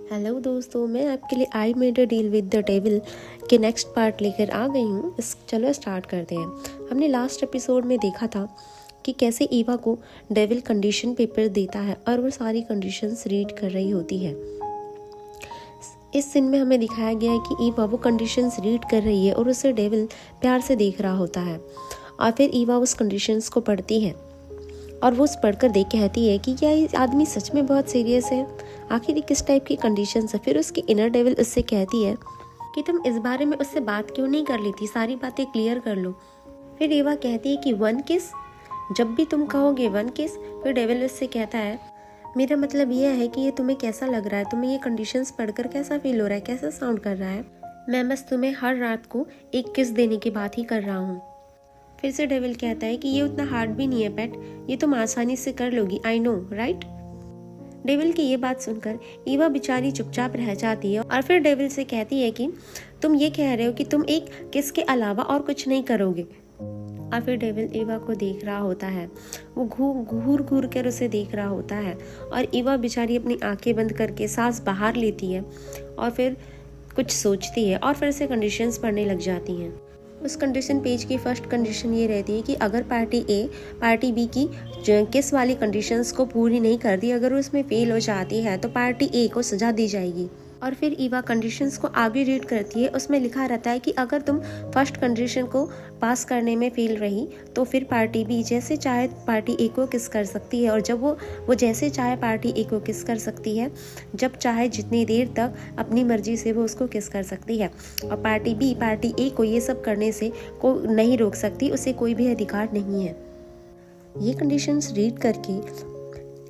Hello दोस्तों, मैं आपके लिए I made a deal with the devil के नेक्स्ट पार्ट लेकर आ गई हूँ। चलो स्टार्ट करते हैं। हमने लास्ट एपिसोड में देखा था कि कैसे ईवा को डेविल कंडीशन पेपर देता है और वो सारी कंडीशंस रीड कर रही होती है। इस सीन में हमें दिखाया गया है कि ईवा वो कंडीशंस रीड कर रही है और उसे डेविल प्यार से देख रहा होता है। और फिर ईवा उस कंडीशंस को पढ़ती है और वो उस पढ़कर देख कहती है कि क्या ये आदमी सच में बहुत सीरियस है, आखिर ये किस टाइप की कंडीशंस है। फिर उसकी इनर डेविल उससे कहती है कि तुम इस बारे में उससे बात क्यों नहीं कर लेती, सारी बातें क्लियर कर लो। फिर ईवा कहती है कि 1 किस, जब भी तुम कहोगे 1 किस। फिर डेविल उससे कहता है मेरा मतलब यह है कि ये तुम्हें कैसा लग रहा है, तुम्हें ये कंडीशंस पढ़कर कैसा फील हो रहा है, कैसा साउंड कर रहा है। मैं बस तुम्हें हर रात को एक किस देने की बात ही कर रहा हूँ। फिर से डेविल कहता है कि ये उतना हार्ड भी नहीं है पेट, ये तुम आसानी से कर लोगी, आई नो राइट। डेविल की ये बात सुनकर ईवा बेचारी चुपचाप रह जाती है और फिर डेविल से कहती है कि तुम ये कह रहे हो कि तुम एक किस के अलावा और कुछ नहीं करोगे। और फिर डेविल ईवा को देख रहा होता है, वो घूर घूर कर उसे देख रहा होता है और ईवा बेचारी अपनी आंखें बंद करके सांस बाहर लेती है और फिर कुछ सोचती है और फिर से कंडीशंस पढ़ने लग जाती हैं। उस कंडीशन पेज की फर्स्ट कंडीशन ये रहती है कि अगर पार्टी ए पार्टी बी की किस वाली कंडीशंस को पूरी नहीं करती, अगर वो उसमें फेल हो जाती है तो पार्टी ए को सजा दी जाएगी। और फिर ईवा कंडीशंस को आगे रीड करती है, उसमें लिखा रहता है कि अगर तुम फर्स्ट कंडीशन को पास करने में फेल रही तो फिर पार्टी बी जैसे चाहे पार्टी ए को किस कर सकती है, और जब वो जैसे चाहे पार्टी ए को किस कर सकती है, जब चाहे जितनी देर तक अपनी मर्जी से वो उसको किस कर सकती है। और पार्टी बी पार्टी ए को ये सब करने से को नहीं रोक सकती, उसे कोई भी अधिकार नहीं है। ये कंडीशंस रीड करके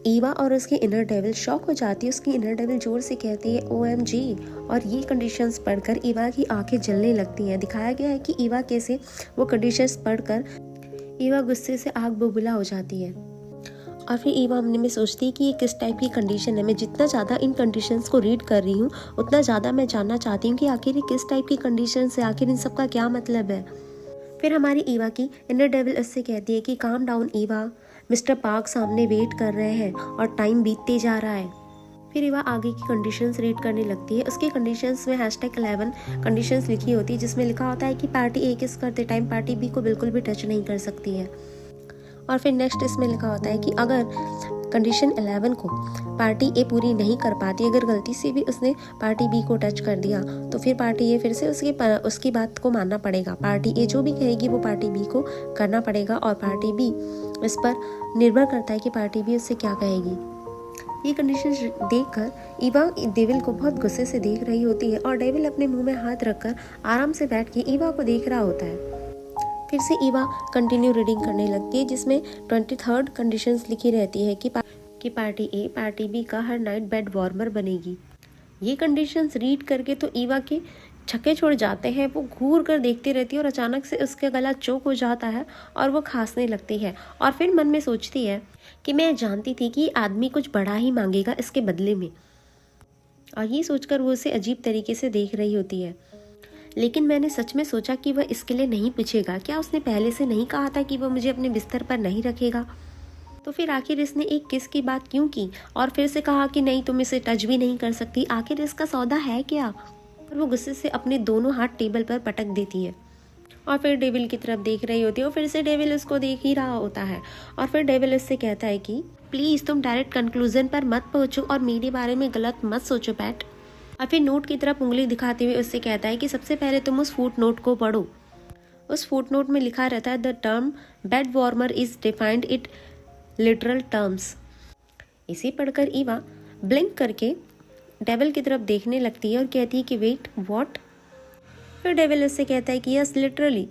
ईवा और उसकी इनर डेविल शॉक हो जाती है। उसकी इनर डेविल जोर से कहती है OMG। और ये कंडीशंस पढ़कर ईवा की आंखें जलने लगती हैं। दिखाया गया है कि ईवा कैसे वो कंडीशंस पढ़कर ईवा गुस्से से आग बबूला हो जाती है। और फिर ईवा मन में सोचती है कि ये किस टाइप की कंडीशन है। मैं जितना ज़्यादा इन कंडीशंस को रीड कर रही हूँ उतना ज़्यादा मैं जानना चाहती हूँ कि आखिर ये किस टाइप की कंडीशन है, आखिर इन सब का क्या मतलब है। फिर हमारी ईवा की इनर डेविल उससे कहती है कि calm down Eva, mister park सामने वेट कर रहे हैं और टाइम बीतते जा रहा है। फिर ईवा आगे की कंडीशंस रीड करने लगती है। उसकी कंडीशंस में #11 कंडीशंस लिखी होती है, जिसमें लिखा होता है कि पार्टी ए किस करते टाइम पार्टी बी को बिल्कुल भी टच नहीं कर सकती है। और फिर नेक्स्ट इसमें लिखा होता है कि अगर कंडीशन 11 को पार्टी ए पूरी नहीं कर पाती, अगर गलती से भी उसने पार्टी बी को टच कर दिया तो फिर पार्टी ए फिर से उसकी बात को मानना पड़ेगा। पार्टी ए जो भी कहेगी वो पार्टी बी को करना पड़ेगा और पार्टी बी इस पर निर्भर करता है कि पार्टी बी उससे क्या कहेगी। ये कंडीशन देखकर ईवा डेविल को बहुत गुस्से से देख रही होती है और डेविल अपने मुंह में हाथ रखकर आराम से बैठ के ईवा को देख रहा होता है। फिर से ईवा कंटिन्यू रीडिंग करने लगती है, जिसमें 23rd कंडीशंस लिखी रहती है कि पार्टी ए पार्टी बी का हर नाइट बेड वार्मर बनेगी। ये कंडीशंस रीड करके तो ईवा के छक्के छोड़ जाते हैं। वो घूर कर देखती रहती है और अचानक से उसका गला चोक हो जाता है और वो खांसने लगती है। और फिर मन में सोचती है कि मैं जानती थी कि आदमी कुछ बड़ा ही मांगेगा इसके बदले में। और ये सोचकर वो उसे अजीब तरीके से देख रही होती है। लेकिन मैंने सच में सोचा कि वह इसके लिए नहीं पूछेगा। क्या उसने पहले से नहीं कहा था कि वह मुझे अपने बिस्तर पर नहीं रखेगा? तो फिर आखिर इसने एक किस की बात क्यों की और फिर से कहा कि नहीं तुम इसे टच भी नहीं कर सकती, आखिर इसका सौदा है क्या? और वो गुस्से से अपने दोनों हाथ टेबल पर पटक देती है और फिर डेविल की तरफ देख रही होती है और फिर से डेविल उसको देख ही रहा होता है। और फिर डेविल उससे कहता है कि प्लीज़ तुम डायरेक्ट कंक्लूजन पर मत पहुँचो और मेरे बारे में गलत मत सोचो पैट। और फिर नोट की तरफ उंगली दिखाते हुए उससे कहता है कि सबसे पहले तुम उस फुट नोट को पढ़ो। उस फुट नोट में लिखा रहता है the term bed warmer is defined it literal terms. इसे पढ़कर ईवा ब्लिंक करके डेविल की तरफ देखने लगती है और कहती है कि वेट व्हाट। फिर डेविल उससे कहता है कि यस लिटरली।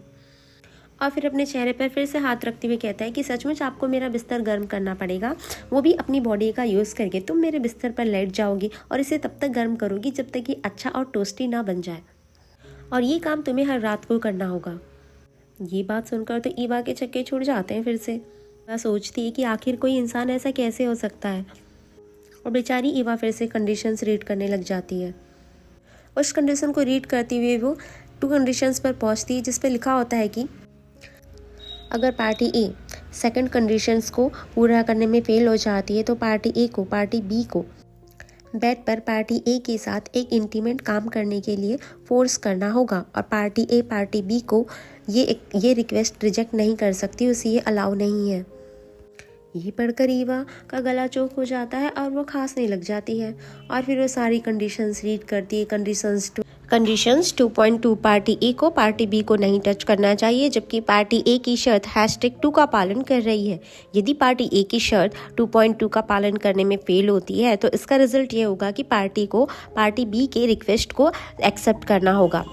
और फिर अपने चेहरे पर फिर से हाथ रखते हुए कहता है कि सचमुच आपको मेरा बिस्तर गर्म करना पड़ेगा, वो भी अपनी बॉडी का यूज़ करके। तुम मेरे बिस्तर पर लेट जाओगी और इसे तब तक गर्म करोगी जब तक कि अच्छा और टोस्टी ना बन जाए, और ये काम तुम्हें हर रात को करना होगा। ये बात सुनकर तो ईवा के छक्के छूट जाते हैं। फिर से वह सोचती है कि आखिर कोई इंसान ऐसा कैसे हो सकता है। और बेचारी ईवा फिर से कंडीशंस रीड करने लग जाती है। उस कंडीशन को रीड करते हुए वो 2 कंडीशंस पर पहुँचती है, जिस पर लिखा होता है कि अगर पार्टी ए सेकंड कंडीशंस को पूरा करने में फेल हो जाती है तो पार्टी ए को पार्टी बी को बेड पर पार्टी ए के साथ एक इंटीमेट काम करने के लिए फोर्स करना होगा और पार्टी ए पार्टी बी को ये रिक्वेस्ट रिजेक्ट नहीं कर सकती, उसे ये अलाउ नहीं है। ये पढ़कर ईवा का गला चौक हो जाता है और वो खांसने लग जाती है और फिर वो सारी कंडीशंस रीड करती है। कंडीशंस 2.2 पार्टी ए को पार्टी बी को नहीं टच करना चाहिए, जबकि पार्टी ए की शर्त #2 का पालन कर रही है। यदि पार्टी ए की शर्त 2.2 का पालन करने में फेल होती है तो इसका रिजल्ट ये होगा कि पार्टी को पार्टी बी के रिक्वेस्ट को एक्सेप्ट करना होगा।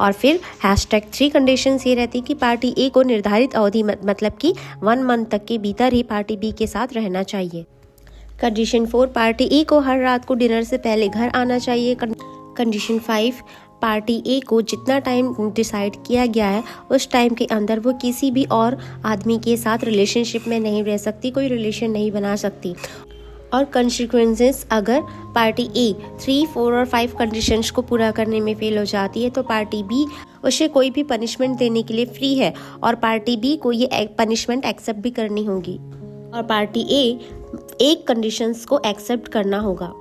और फिर #3 कंडीशंस ये रहती कि पार्टी ए को निर्धारित अवधि मतलब कि 1 मंथ तक के भीतर ही पार्टी बी के साथ रहना चाहिए। कंडीशन 4 पार्टी ए को हर रात को डिनर से पहले घर आना चाहिए। कंडीशन 5 पार्टी ए को जितना टाइम डिसाइड किया गया है उस टाइम के अंदर वो किसी भी और आदमी के साथ रिलेशनशिप में नहीं रह सकती, कोई रिलेशन नहीं बना सकती। और कंसिक्वेंसेस अगर पार्टी ए 3, 4 और 5 कंडीशंस को पूरा करने में फेल हो जाती है तो पार्टी बी उसे कोई भी पनिशमेंट देने के लिए फ्री है और पार्टी बी को ये पनिशमेंट एक्सेप्ट भी करनी होगी और पार्टी ए एक कंडीशंस को एक्सेप्ट करना होगा।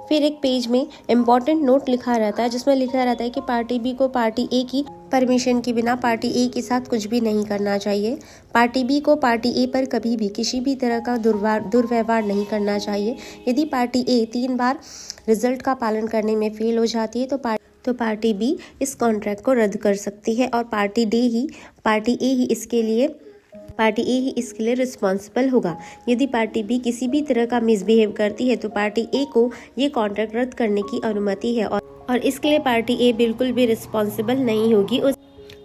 फिर एक पेज में इम्पॉर्टेंट नोट लिखा रहता है जिसमें लिखा रहता है कि पार्टी बी को पार्टी ए की परमिशन के बिना पार्टी ए के साथ कुछ भी नहीं करना चाहिए। पार्टी बी को पार्टी ए पर कभी भी किसी भी तरह का दुर्व्यवहार नहीं करना चाहिए। यदि पार्टी ए 3 बार रिजल्ट का पालन करने में फेल हो जाती है तो पार्टी बी इस कॉन्ट्रैक्ट को रद्द कर सकती है और पार्टी ए ही इसके लिए रिस्पॉन्सिबल होगा। यदि पार्टी बी किसी भी तरह का मिसबिहेव करती है तो पार्टी ए को ये कॉन्ट्रैक्ट रद्द करने की अनुमति है और इसके लिए पार्टी ए बिल्कुल भी रिस्पॉन्सिबल नहीं होगी,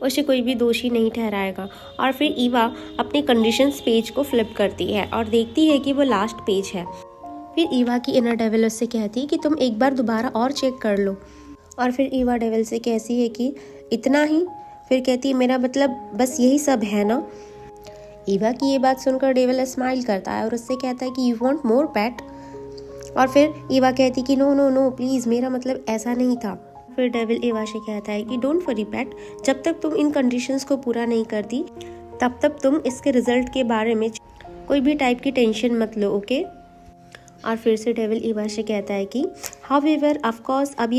उसे कोई भी दोषी नहीं ठहराएगा। और फिर ईवा अपने कंडीशंस पेज को फ्लिप करती है और देखती है कि वो लास्ट पेज है। फिर ईवा की इनर डेविल उससे कहती है कि तुम एक बार दोबारा और चेक कर लो। और फिर ईवा डेविल से कहती है कि इतना ही? फिर कहती है मेरा मतलब बस यही सब है ना। ईवा की ये बात सुनकर डेविल स्माइल करता है और उससे कहता है कि यू वांट मोर पेट। और फिर ईवा कहती कि नो नो नो प्लीज, मेरा मतलब ऐसा नहीं था। फिर डेविल ईवा से कहता है कि डोंट वरी पेट, जब तक तुम इन कंडीशंस को पूरा नहीं करती तब तक तुम इसके रिजल्ट के बारे में कोई भी टाइप की टेंशन मत लो, ओके। और फिर से डेविल ईवा से कहता है कि हाउएवर ऑफ कोर्स अब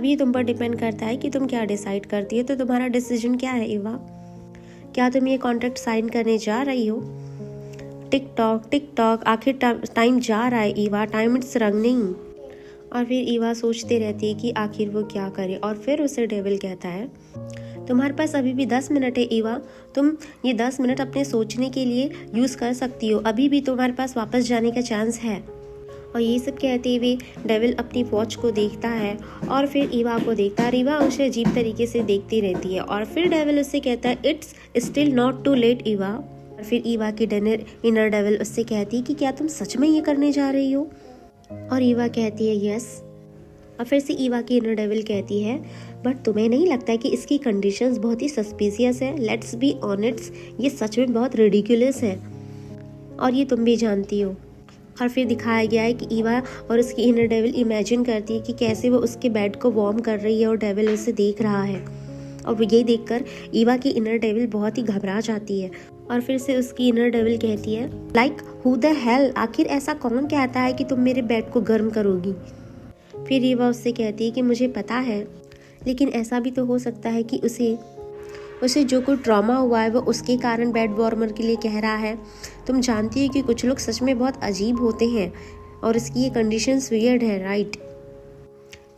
ये तुम पर डिपेंड करता है कि तुम क्या डिसाइड करती है। तो तुम्हारा डिसीजन क्या है ईवा? क्या तुम ये कॉन्ट्रैक्ट साइन करने जा रही हो? टिक टॉक आखिर टाइम जा रहा है ईवा, टाइम इट्स रनिंग। और फिर ईवा सोचते रहती है कि आखिर वो क्या करे। और फिर उसे डेविल कहता है तुम्हारे पास अभी भी 10 मिनट है ईवा, तुम ये 10 मिनट अपने सोचने के लिए यूज़ कर सकती हो, अभी भी तुम्हारे पास वापस जाने का चांस है। और ये सब कहते हुए डेविल अपनी वॉच को देखता है और फिर ईवा को देखता है। ईवा उसे अजीब तरीके से देखती रहती है और फिर डेविल उससे कहता है it's still not too late Eva. और फिर ईवा की इनर डेविल उससे कहती है कि क्या तुम सच में ये करने जा रही हो? और ईवा कहती है यस। और फिर से ईवा की इनर डेविल कहती है बट तुम्हें नहीं लगता कि इसकी कंडीशंस बहुत ही सस्पिशियस है? लेट्स बी ऑनेस्ट, ये सच में बहुत रिडिकुलस है और ये तुम भी जानती हो। और फिर दिखाया गया है कि ईवा और उसकी इनर डेविल इमेजिन करती है कि कैसे वो उसके बेड को वार्म कर रही है और डेविल उसे देख रहा है। और वो ये देखकर ईवा की इनर डेविल बहुत ही घबरा जाती है। और फिर से उसकी इनर डेविल कहती है लाइक हु द हेल, आखिर ऐसा कौन कहता है कि तुम मेरे बेड को गर्म करोगी? फिर ईवा उससे कहती है कि मुझे पता है, लेकिन ऐसा भी तो हो सकता है कि उसे जो कोई ट्रॉमा हुआ है वो उसके कारण बेड वार्मर के लिए कह रहा है। तुम जानती हो कि कुछ लोग सच में बहुत अजीब होते हैं और इसकी ये कंडीशंस वियर्ड है, राइट।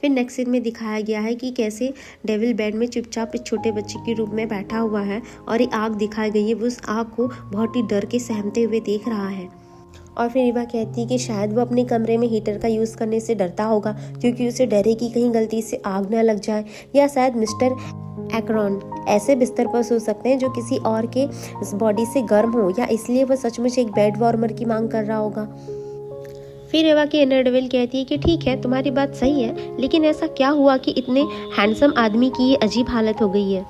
फिर नेक्स्ट सीन में दिखाया गया है कि कैसे डेविल बेड में चुपचाप एक छोटे बच्चे के रूप में बैठा हुआ है और एक आग दिखाई गई है, वो उस आग को बहुत ही डर के सहमते हुए देख रहा है। और फिर ईवा कहती है कि शायद वो अपने कमरे में हीटर का यूज़ करने से डरता होगा क्योंकि उसे डर है कि कहीं गलती से आग ना लग जाए, या शायद मिस्टर एक्रोन ऐसे बिस्तर पर सो सकते हैं जो किसी और के बॉडी से गर्म हो, या इसलिए वह सचमुच एक बेड वार्मर की मांग कर रहा होगा। फिर ईवा की इनर डेविल कहती है कि ठीक है तुम्हारी बात सही है, लेकिन ऐसा क्या हुआ कि इतने हैंडसम आदमी की ये अजीब हालत हो गई है?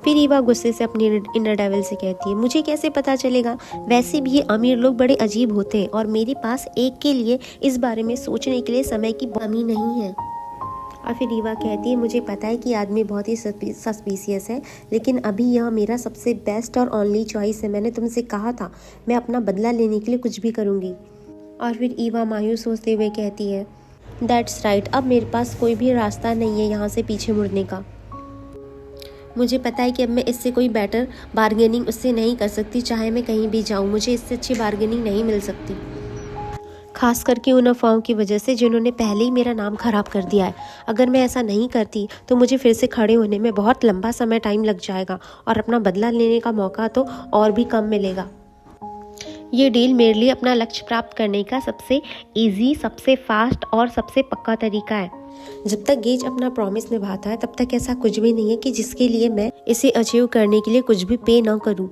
फिर ईवा गुस्से से अपनी इनर डेविल से कहती है मुझे कैसे पता चलेगा, वैसे भी ये अमीर लोग बड़े अजीब होते हैं और मेरे पास एक के लिए इस बारे में सोचने के लिए समय की कमी नहीं है। और फिर ईवा कहती है मुझे पता है कि आदमी बहुत ही सस्पिशियस है, लेकिन अभी यह मेरा सबसे बेस्ट और ओनली चॉइस है। मैंने तुमसे कहा था मैं अपना बदला लेने के लिए कुछ भी करूँगी। और फिर ईवा मायूस होते हुए कहती है दैट्स राइट, अब मेरे पास कोई भी रास्ता नहीं है यहाँ से पीछे मुड़ने का। मुझे पता है कि अब मैं इससे कोई बेटर बार्गेनिंग उससे नहीं कर सकती, चाहे मैं कहीं भी जाऊँ, मुझे इससे अच्छी बार्गेनिंग नहीं मिल सकती, खास करके उन अफवाहों की वजह से जिन्होंने पहले ही मेरा नाम ख़राब कर दिया है। अगर मैं ऐसा नहीं करती तो मुझे फिर से खड़े होने में बहुत लंबा समय टाइम लग जाएगा और अपना बदला लेने का मौका तो और भी कम मिलेगा। ये डील मेरे लिए अपना लक्ष्य प्राप्त करने का सबसे इजी, सबसे फास्ट और सबसे पक्का तरीका है। जब तक गेज अपना प्रॉमिस निभाता है तब तक ऐसा कुछ भी नहीं है कि जिसके लिए मैं इसे अचीव करने के लिए कुछ भी पे ना करूं।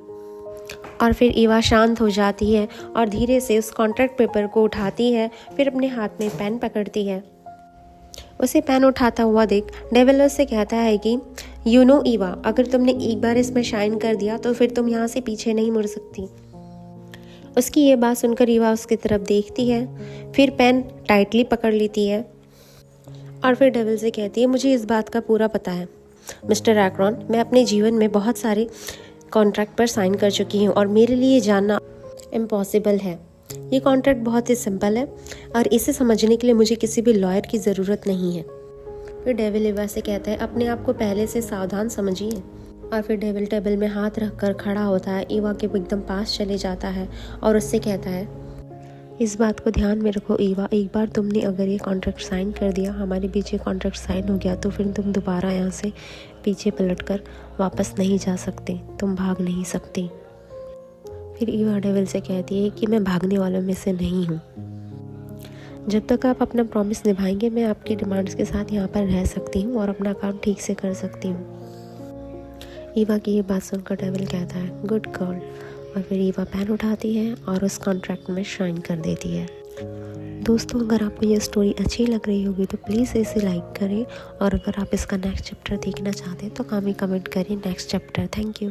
और फिर ईवा शांत हो जाती है और धीरे से उस कॉन्ट्रैक्ट पेपर को उठाती है, फिर अपने हाथ में पेन पकड़ती है। उसे पेन उठाता हुआ देख डेविल उससे कहता है कि यू नो ईवा, अगर तुमने एक बार इसमें शाइन कर दिया तो फिर तुम यहाँ से पीछे नहीं मुड़ सकती। उसकी ये बात सुनकर ईवा उसकी तरफ देखती है, फिर पेन टाइटली पकड़ लेती है और फिर डेविल से कहती है, मुझे इस बात का पूरा पता है मिस्टर एक्रॉन, मैं अपने जीवन में बहुत सारे कॉन्ट्रैक्ट पर साइन कर चुकी हूँ और मेरे लिए जानना इम्पॉसिबल है। ये कॉन्ट्रैक्ट बहुत ही सिंपल है और इसे समझने के लिए मुझे किसी भी लॉयर की ज़रूरत नहीं है। फिर डेविल ईवा से कहता है, अपने आप को पहले से सावधान समझिए। और फिर डेविल टेबल में हाथ रखकर खड़ा होता है, ईवा के एकदम पास चले जाता है और उससे कहता है, इस बात को ध्यान में रखो ईवा, एक बार तुमने अगर ये कॉन्ट्रैक्ट साइन कर दिया, हमारे बीच ये कॉन्ट्रैक्ट साइन हो गया, तो फिर तुम दोबारा यहाँ से पीछे पलटकर वापस नहीं जा सकते, तुम भाग नहीं सकती। फिर ईवा डेविल से कहती है कि मैं भागने वालों में से नहीं हूँ। जब तक आप अपना प्रॉमिस निभाएंगे मैं आपकी डिमांड्स के साथ यहाँ पर रह सकती हूँ और अपना काम ठीक से कर सकती हूँ। ईवा की ये बात सुनकर डेविल कहता है, गुड गर्ल। और फिर ईवा पेन उठाती है और उस कॉन्ट्रैक्ट में साइन कर देती है। दोस्तों, अगर आपको ये स्टोरी अच्छी लग रही होगी तो प्लीज़ इसे लाइक करें और अगर आप इसका नेक्स्ट चैप्टर देखना चाहते हैं तो कमेंट करें नेक्स्ट चैप्टर। Thank you.